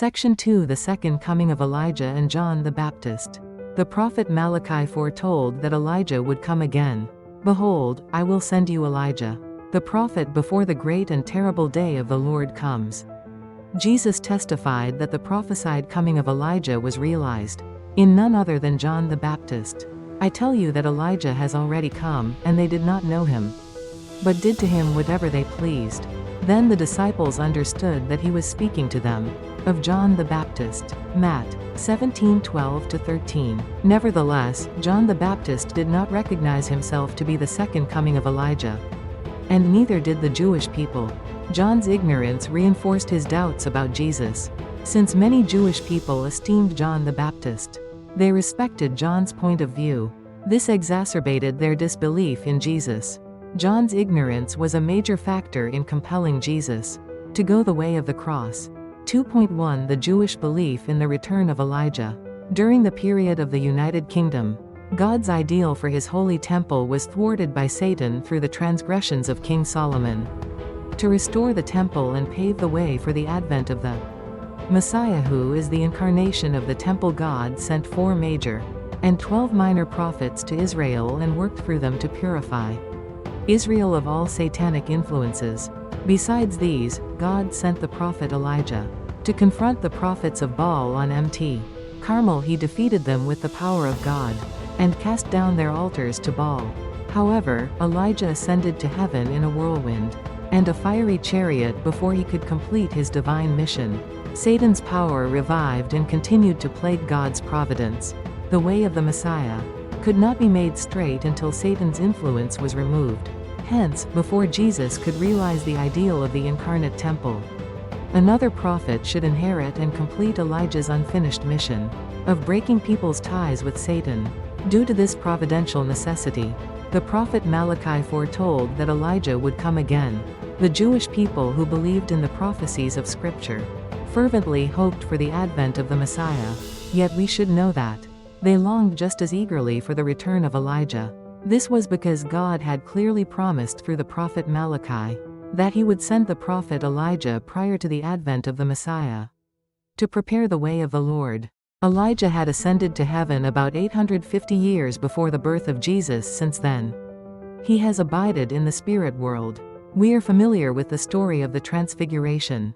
Section 2: The Second Coming of Elijah and John the Baptist. The prophet Malachi foretold that Elijah would come again. Behold, I will send you Elijah, the prophet, before the great and terrible day of the Lord comes. Jesus testified that the prophesied coming of Elijah was realized in none other than John the Baptist. I tell you that Elijah has already come, and they did not know him, but did to him whatever they pleased. Then the disciples understood that he was speaking to them of John the Baptist. Matt 17:12-13. Nevertheless, John the Baptist did not recognize himself to be the second coming of Elijah, and neither did the Jewish people. John's ignorance reinforced his doubts about Jesus. Since many Jewish people esteemed John the Baptist, they respected John's point of view. This exacerbated their disbelief in Jesus. John's ignorance was a major factor in compelling Jesus to go the way of the cross. 2.1 The Jewish belief in the return of Elijah. During the period of the United Kingdom, God's ideal for his holy temple was thwarted by Satan through the transgressions of King Solomon. To restore the temple and pave the way for the advent of the Messiah, who is the incarnation of the temple, God sent 4 major and 12 minor prophets to Israel and worked through them to purify Israel of all satanic influences. Besides these, God sent the prophet Elijah to confront the prophets of Baal on Mt. Carmel. He defeated them with the power of God and cast down their altars to Baal. However, Elijah ascended to heaven in a whirlwind and a fiery chariot before he could complete his divine mission. Satan's power revived and continued to plague God's providence. The way of the Messiah could not be made straight until Satan's influence was removed. Hence, before Jesus could realize the ideal of the incarnate temple, another prophet should inherit and complete Elijah's unfinished mission of breaking people's ties with Satan. Due to this providential necessity, the prophet Malachi foretold that Elijah would come again. The Jewish people, who believed in the prophecies of Scripture, fervently hoped for the advent of the Messiah. Yet we should know that they longed just as eagerly for the return of Elijah. This was because God had clearly promised through the prophet Malachi that he would send the prophet Elijah prior to the advent of the Messiah to prepare the way of the Lord. Elijah had ascended to heaven about 850 years before the birth of Jesus. Since then, he has abided in the spirit world. We are familiar with the story of the Transfiguration.